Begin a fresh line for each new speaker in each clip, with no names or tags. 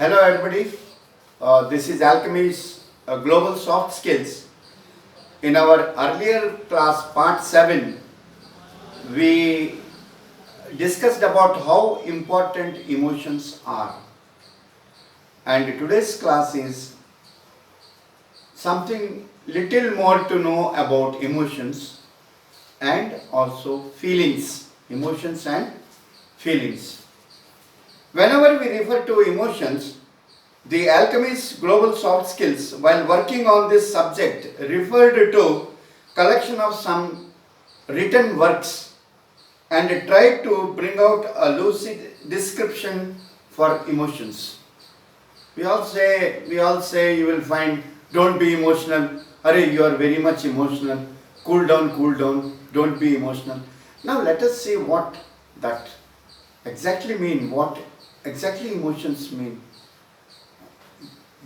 Hello everybody, this is Alchemy's Global Soft Skills. In our earlier class, part 7, we discussed about how important emotions are. And today's class is something little more to know about emotions and also feelings. Emotions and feelings. Whenever we refer to emotions, the Alchemist's Global Soft Skills, while working on this subject, referred to collection of some written works and tried to bring out a lucid description for emotions. We all say you will find, don't be emotional, hurry, you are very much emotional, cool down, don't be emotional. Now let us see what that exactly mean, what exactly emotions mean.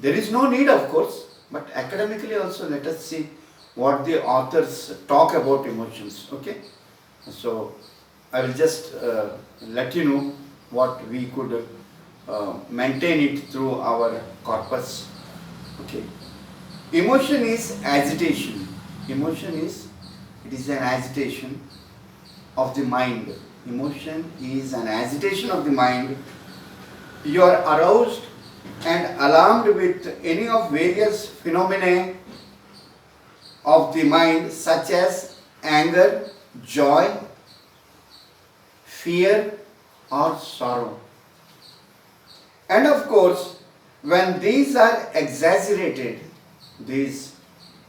There is no need, of course, but academically also let us see what the authors talk about emotions. Okay, so I will just let you know what we could maintain it through our corpus. Okay, emotion is agitation. Emotion is an agitation of the mind. Emotion is an agitation of the mind. You are aroused and alarmed with any of various phenomena of the mind such as anger, joy, fear or sorrow. And of course, when these are exaggerated, these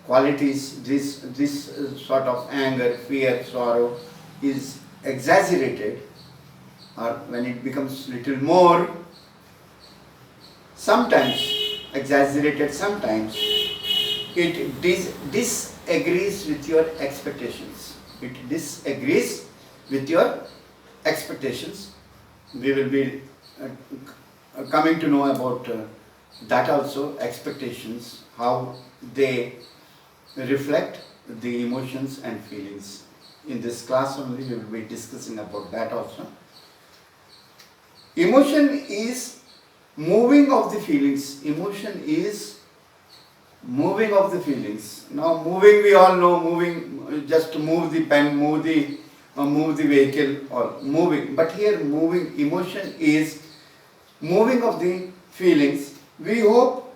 qualities, this sort of anger, fear, sorrow is exaggerated, or when it becomes little more, sometimes exaggerated, sometimes it disagrees with your expectations. It disagrees with your expectations. We will be coming to know about that also, expectations, how they reflect the emotions and feelings. In this class only we will be discussing about that also. Emotion is moving of the feelings. Emotion is moving of the feelings. Now moving, we all know, moving, just to move the pen, move the vehicle or moving. But here moving, emotion is moving of the feelings. We hope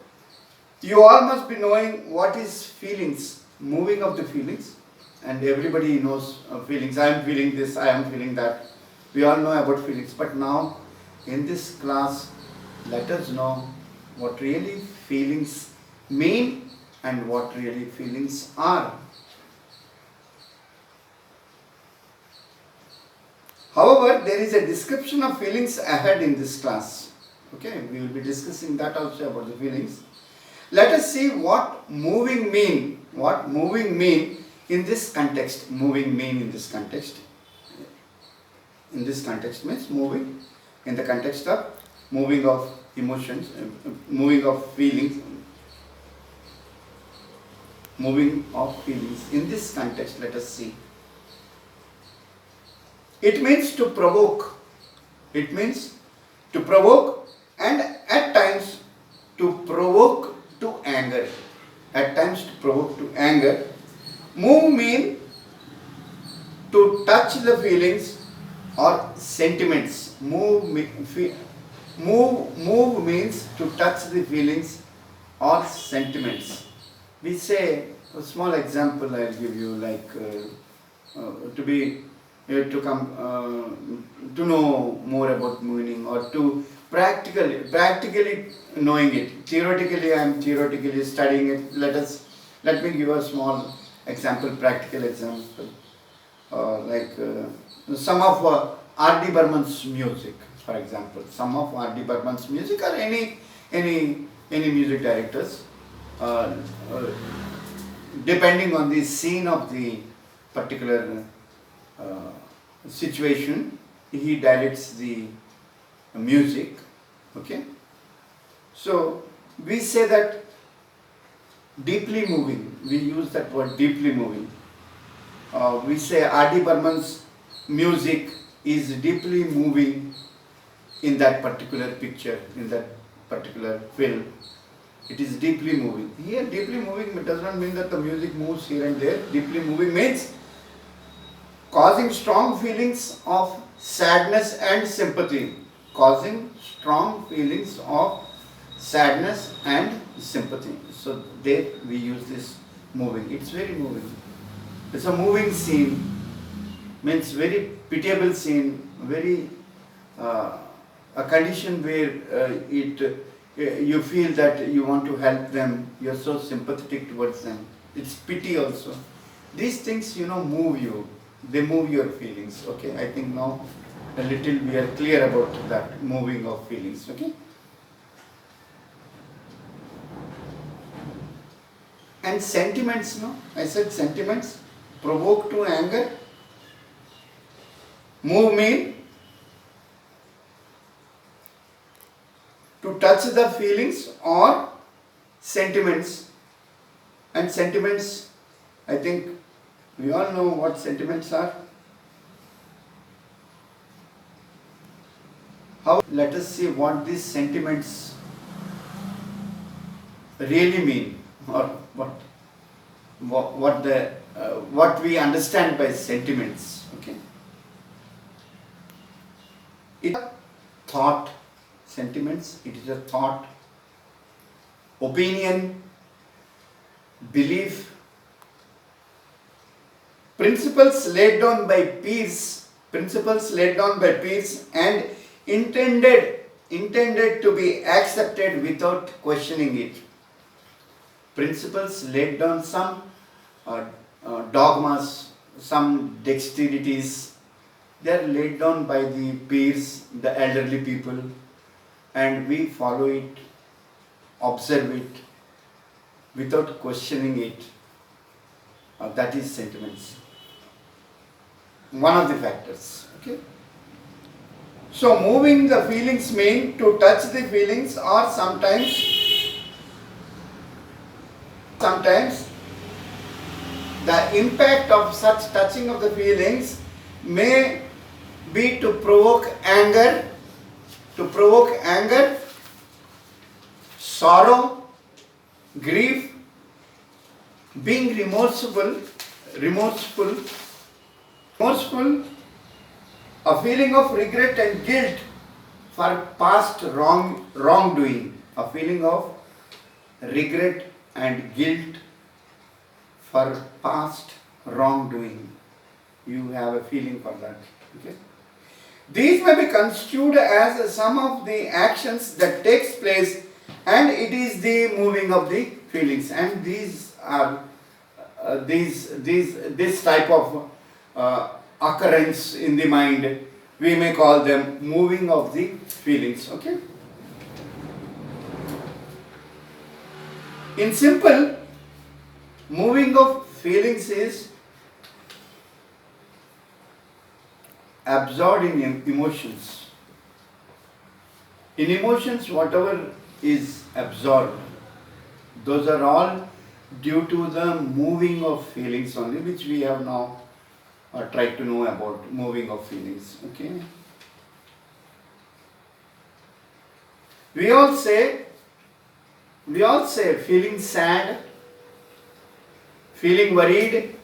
you all must be knowing what is feelings, moving of the feelings. And everybody knows feelings. I am feeling this, I am feeling that. We all know about feelings. But now in this class, let us know what really feelings mean and what really feelings are. However, there is a description of feelings ahead in this class. Okay, we will be discussing that also about the feelings. Let us see what moving mean. What moving mean in this context. Moving mean in this context. In this context means moving in the context of moving of emotions, moving of feelings, moving of feelings. In this context, let us see. It means to provoke. It means to provoke, and at times to provoke to anger. At times to provoke to anger. Move mean to touch the feelings or sentiments. Move means to touch the feelings or sentiments. We say, a small example I'll give you, like to come to know more about meaning, or to practically knowing it. Theoretically, I am theoretically studying it. Let me give a small example, practical example. Some of R.D. Burman's music, for example. Some of R.D. Burman's music, or any music directors, uh, uh, depending on the scene of the particular situation, he directs the music. Okay, so we say that deeply moving. We use that word, deeply moving. We say R.D. Burman's music is deeply moving in that particular picture, in that particular film. It is deeply moving. Here, deeply moving does not mean that the music moves here and there. Deeply moving means causing strong feelings of sadness and sympathy. Causing strong feelings of sadness and sympathy. So there we use this moving. It's very moving. It's a moving scene. Means very pitiable scene. Very a condition where you feel that you want to help them. You're so sympathetic towards them. It's pity also. These things move you. They move your feelings. Okay, I think now a little we are clear about that moving of feelings. Okay. And sentiments, no? I said sentiments provoke to anger. Move mean to touch the feelings or sentiments. And sentiments, I think we all know what sentiments are. How? Let us see what these sentiments really mean, or what we understand by sentiments. Okay. It is a thought. Sentiments, it is a thought, opinion, belief, principles laid down by peers and intended to be accepted without questioning it. Principles laid down, some dogmas, some dexterities, they are laid down by the peers, the elderly people, and we follow it, observe it, without questioning it. That is sentiments. One of the factors. Okay. So moving the feelings mean to touch the feelings, or sometimes the impact of such touching of the feelings may be to provoke anger, sorrow, grief, being remorseful, a feeling of regret and guilt for past wrongdoing, a feeling of regret and guilt for past wrongdoing. You have a feeling for that. Okay. These may be construed as some of the actions that takes place, and it is the moving of the feelings. And these are this type of occurrence in the mind, we may call them moving of the feelings. Okay. In simple, moving of feelings is absorbed in emotions. In emotions, whatever is absorbed, those are all due to the moving of feelings only, which we have now tried to know about moving of feelings. Okay. We all say feeling sad, feeling worried,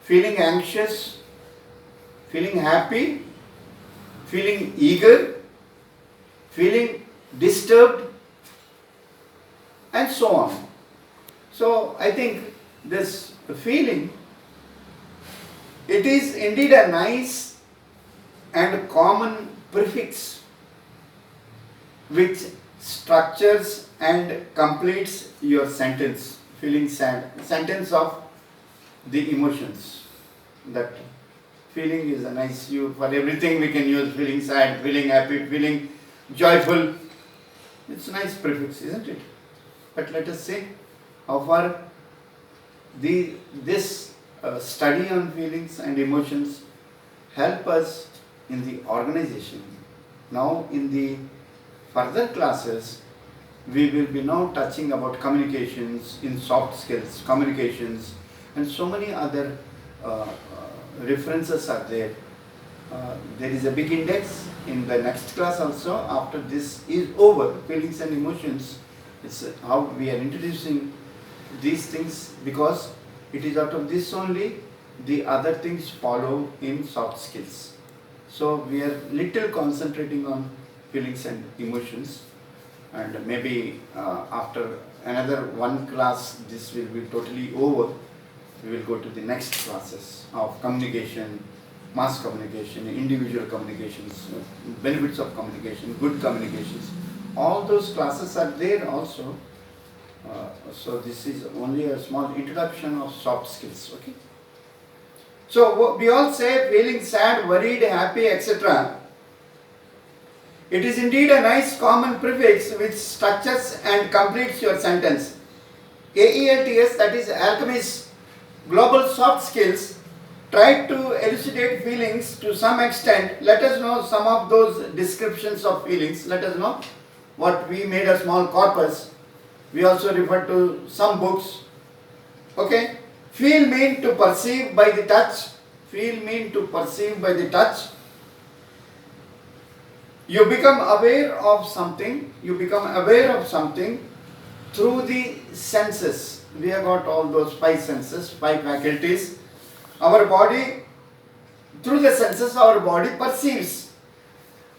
feeling anxious, feeling happy, feeling eager, feeling disturbed, and so on. So I think this feeling, it is indeed a nice and common prefix which structures and completes your sentence. Feeling sad, sentence of the emotions. That feeling is a nice, for everything we can use feeling sad, feeling happy, feeling joyful. It's a nice prefix, isn't it? But let us see how far this study on feelings and emotions help us in the organization. Now in the further classes, we will be now touching about communications in soft skills, communications, and so many other references are there There is a big index in the next class also. After this is over, feelings and emotions, it's how we are introducing these things, because it is out of this only the other things follow in soft skills. So we are little concentrating on feelings and emotions, and maybe after another one class this will be totally over. We will go to the next classes of communication, mass communication, individual communications, benefits of communication, good communications. All those classes are there also. So this is only a small introduction of soft skills. Okay. So we all say feeling sad, worried, happy, etc. It is indeed a nice common prefix which structures and completes your sentence. AELTS, that is Alchemist's Global Soft Skills, tried to elucidate feelings to some extent. Let us know some of those descriptions of feelings. Let us know what we made a small corpus. We also refer to some books. Okay. Feel mean to perceive by the touch. Feel mean to perceive by the touch. You become aware of something. You become aware of something through the senses. We have got all those 5 senses, 5 faculties. Our body, through the senses, our body perceives.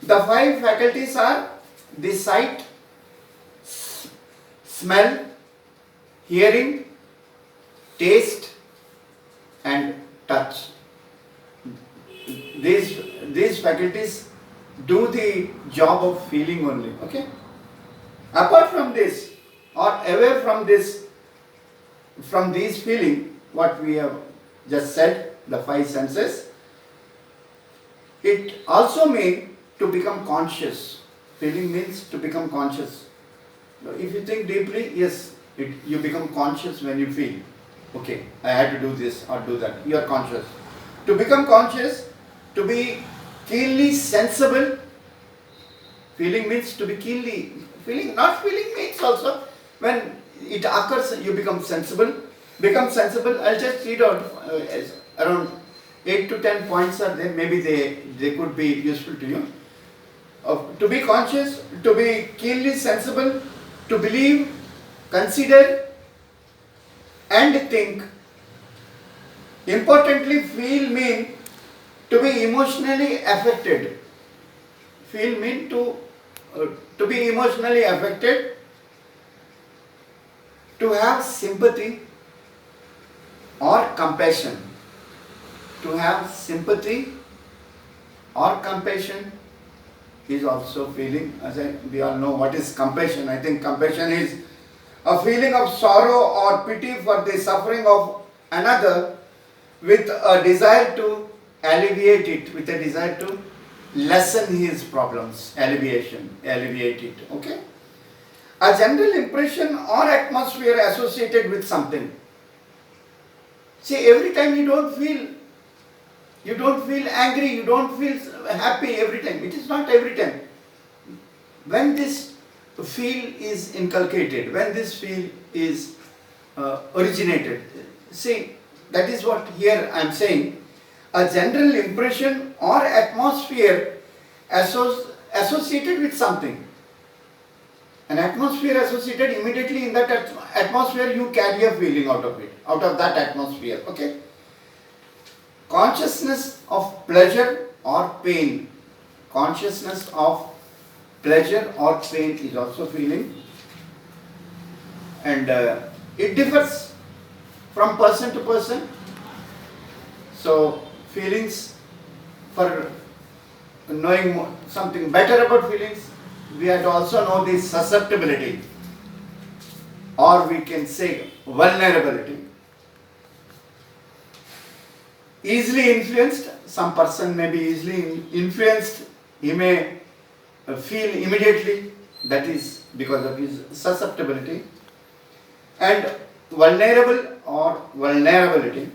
The 5 faculties are the sight, smell, hearing, taste, and touch. These faculties do the job of feeling only. Okay. Apart from this, or away from this, from these feeling, what we have just said, the 5 senses, it also means to become conscious. Feeling means to become conscious. If you think deeply, yes, you become conscious when you feel. Okay, I had to do this or do that. You are conscious. To become conscious, to be keenly sensible. Feeling means to be keenly, feeling, not feeling means also, when it occurs, you become sensible. Become sensible, I'll just read out around 8 to 10 points are there, maybe they could be useful to you. To be conscious, to be keenly sensible, to believe, consider, and think. Importantly, feel mean to be emotionally affected. Feel mean to be emotionally affected, to have sympathy or compassion. To have sympathy or compassion is also feeling. We all know what is compassion. I think compassion is a feeling of sorrow or pity for the suffering of another, with a desire to alleviate it, with a desire to lessen his problems, alleviate it. Okay. A general impression or atmosphere associated with something. See, every time you don't feel angry, you don't feel happy every time. It is not every time. When this feel is inculcated, when this feel is originated, see, that is what here I am saying. A general impression or atmosphere associated with something. An atmosphere associated, immediately in that atmosphere you carry a feeling out of it, out of that atmosphere. Okay. Consciousness of pleasure or pain. Consciousness of pleasure or pain is also feeling, and it differs from person to person. So feelings, for knowing something better about feelings, we have to also know the susceptibility, or we can say vulnerability. Easily influenced, some person may be easily influenced, he may feel immediately, that is because of his susceptibility. And vulnerable or vulnerability,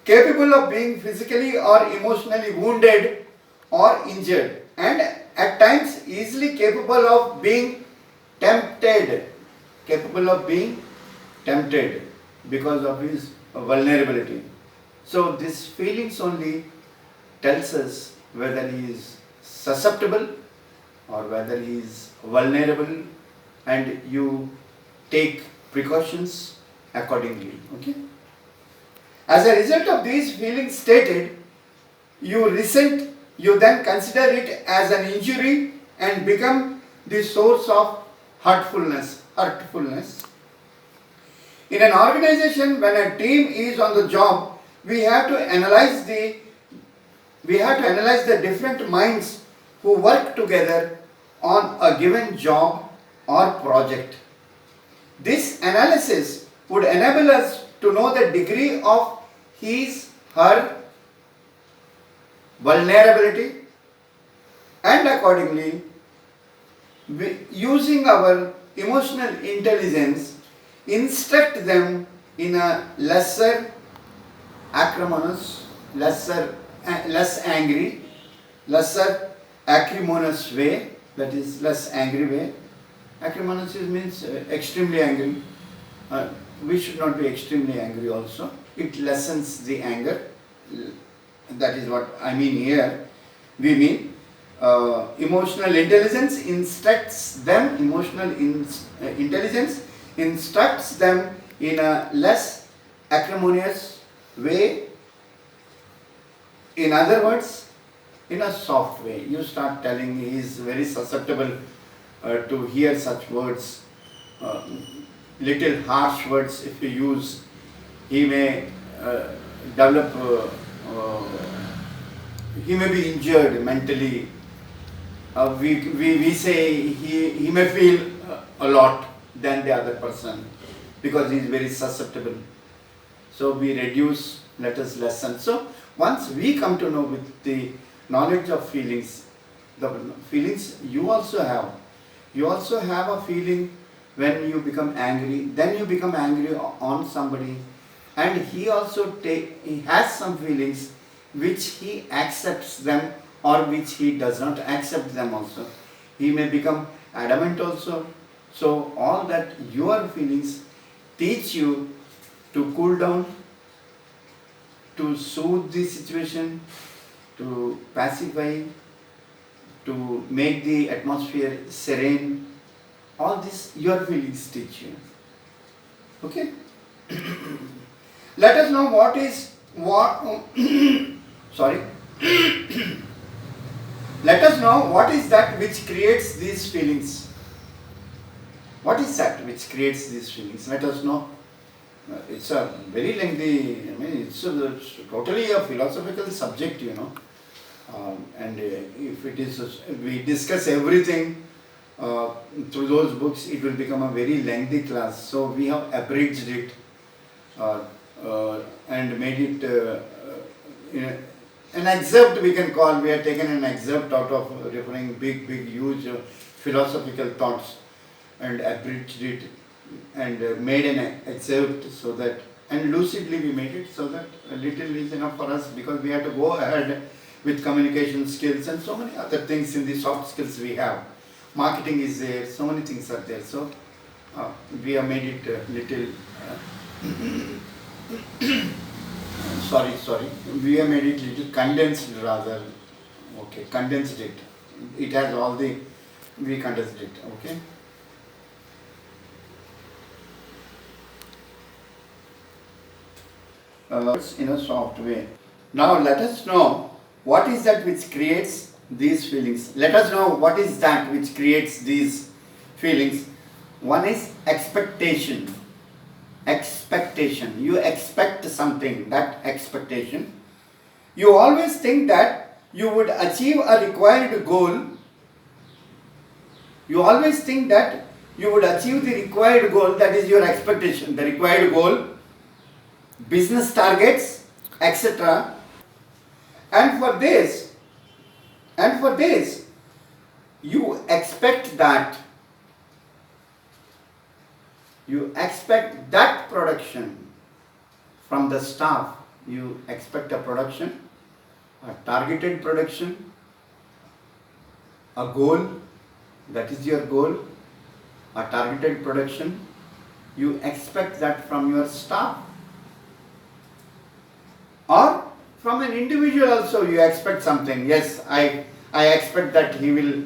capable of being physically or emotionally wounded or injured, and at times easily capable of being tempted, because of his vulnerability. So these feelings only tells us whether he is susceptible or whether he is vulnerable, and you take precautions accordingly. Okay. As a result of these feelings stated, you then consider it as an injury and become the source of hurtfulness. In an organization, when a team is on the job, we have to analyze the different minds who work together on a given job or project. This analysis would enable us to know the degree of her vulnerability, and accordingly, using our emotional intelligence, instruct them in a lesser acrimonious, less angry, lesser acrimonious way, that is less angry way. Acrimonious means extremely angry. We should not be extremely angry also. It lessens the anger. That is what I mean here. We mean emotional intelligence instructs them, intelligence instructs them in a less acrimonious way. In other words, in a soft way. You start telling he is very susceptible to hear such words, little harsh words if you use. He may develop, he may be injured mentally. We say he may feel a lot than the other person because he is very susceptible. So we reduce, let us lessen. So once we come to know with the knowledge of feelings, the feelings you also have. You also have a feeling when you become angry, then you become angry on somebody, and he also he has some feelings which he accepts them or which he does not accept them also. He may become adamant also. So all that your feelings teach you to cool down, to soothe the situation, to pacify, to make the atmosphere serene. All this your feelings teach you. Okay? Let us know sorry. Let us know what is that which creates these feelings. What is that which creates these feelings? Let us know. It's a very lengthy, it's totally a philosophical subject, and if it is, we discuss everything through those books, it will become a very lengthy class. So we have abridged it and made it an excerpt, we can call. We have taken an excerpt out of referring big, huge philosophical thoughts and abridged it and made an excerpt so that, and lucidly we made it so that a little is enough for us, because we have to go ahead with communication skills and so many other things in the soft skills we have. Marketing is there, so many things are there. So we have made it little sorry, we have made it little condensed rather. Okay, condensed it. It has all the, we condensed it. Okay. In a soft way. Now let us know what is that which creates these feelings. Let us know what is that which creates these feelings. One is expectation. Expectation. You expect something, that expectation. You always think that you would achieve a required goal. You always think that you would achieve the required goal, that is your expectation, the required goal, business targets, etc. And for this, you expect that production from the staff. You expect a production, a targeted production, a goal, that is your goal, a targeted production. You expect that from your staff. Or from an individual also you expect something. Yes, I expect that he will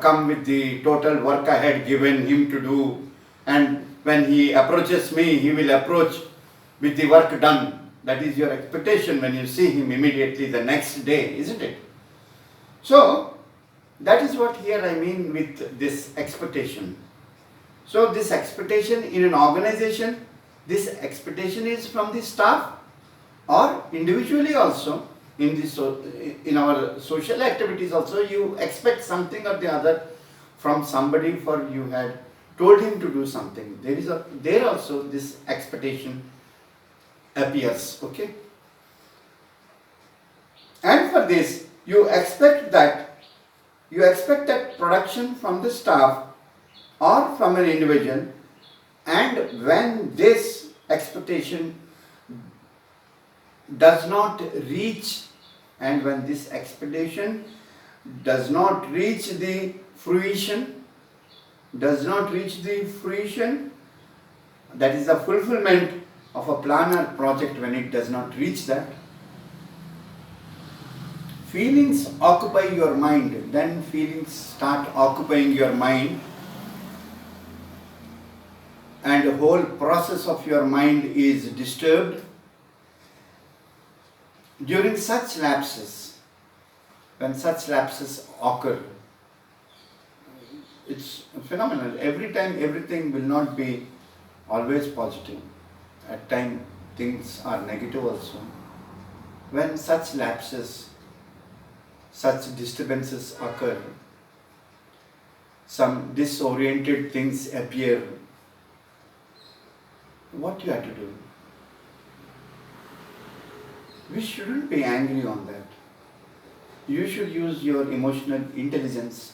come with the total work I had given him to do, and when he approaches me, he will approach with the work done. That is your expectation when you see him immediately the next day, isn't it? So, that is what here I mean with this expectation. So, this expectation in an organization, this expectation is from the staff or individually also. In our social activities also, you expect something or the other from somebody, for you had told him to do something. There also this expectation appears, okay? And for this you expect that production from the staff or from an individual, and when this expectation does not reach, and when this expectation does not reach the fruition, that is the fulfillment of a plan or project. When it does not reach that, feelings occupy your mind. Then feelings start occupying your mind, and the whole process of your mind is disturbed. During such lapses, when such lapses occur, it's phenomenal. Every time everything will not be always positive. At times things are negative also. When such lapses, such disturbances occur, some disoriented things appear, what you have to do? We shouldn't be angry on that. You should use your emotional intelligence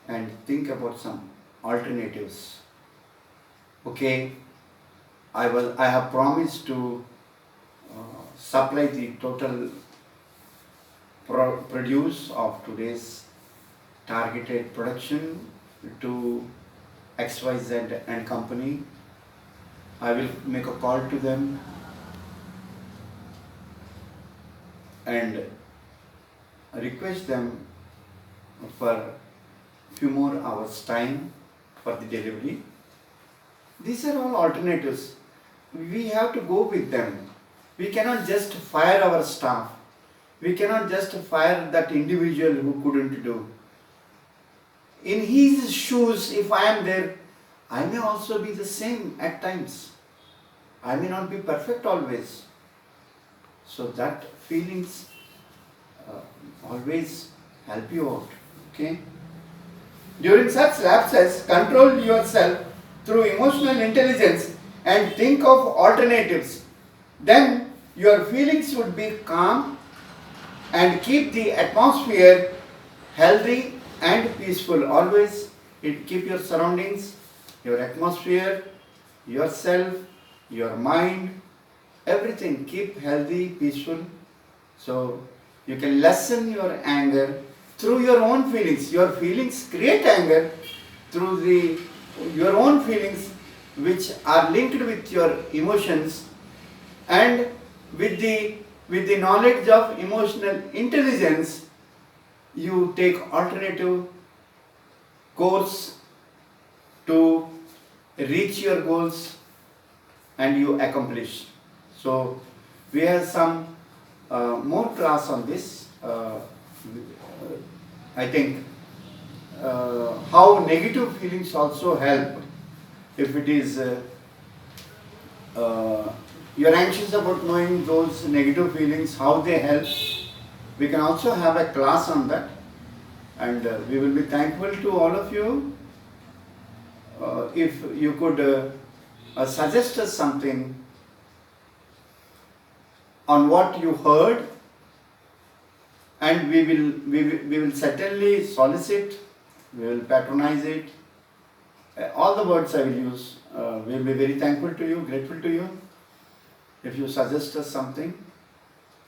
and think about some alternatives. Okay, I have promised to supply the total produce of today's targeted production to XYZ and company. I will make a call to them and request them for few more hours time for the delivery. These are all alternatives. We have to go with them. We cannot just fire our staff. We cannot just fire that individual who couldn't do. In his shoes, if I am there, I may also be the same at times. I may not be perfect always. So that feelings always help you out. Okay? During such lapses, control yourself through emotional intelligence and think of alternatives. Then your feelings would be calm and keep the atmosphere healthy and peaceful. Always keep your surroundings, your atmosphere, yourself, your mind, everything keep healthy, peaceful. So you can lessen your anger through your own feelings. Your feelings create anger through your own feelings, which are linked with your emotions, and with the knowledge of emotional intelligence, you take alternative course to reach your goals and you accomplish. So we have some more class on this. I think how negative feelings also help. If it is you're anxious about knowing those negative feelings, how they help, we can also have a class on that, and we will be thankful to all of you if you could suggest us something on what you heard, and we will certainly solicit, we will patronize it. All the words I will use. We will be very thankful to you, grateful to you if you suggest us something,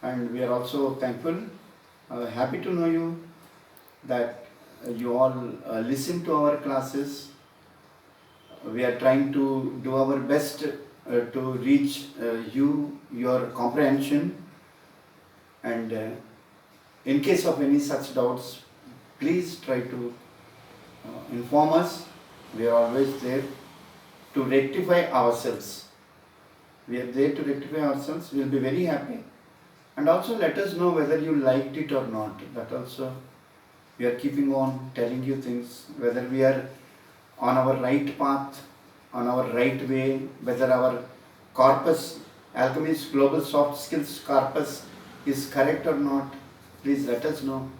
and we are also thankful, happy to know you that you all listen to our classes. We are trying to do our best to reach your comprehension And in case of any such doubts, please try to inform us. We are always there to rectify ourselves. We are there to rectify ourselves. We will be very happy. And also let us know whether you liked it or not. That also we are keeping on telling you things, whether we are on our right path, on our right way, whether our corpus, Alchemist Global Soft Skills corpus is correct or not. Please let us know.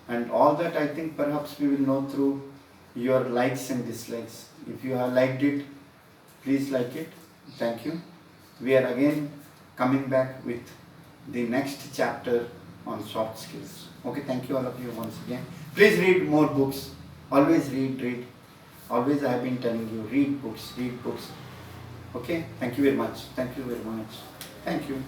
And all that I think perhaps we will know through your likes and dislikes. If you have liked it, please like it. Thank you. We are again coming back with the next chapter on soft skills. Okay, thank you all of you once again. Please read more books. Always read. Always I have been telling you, read books. Okay, thank you very much. Thank you.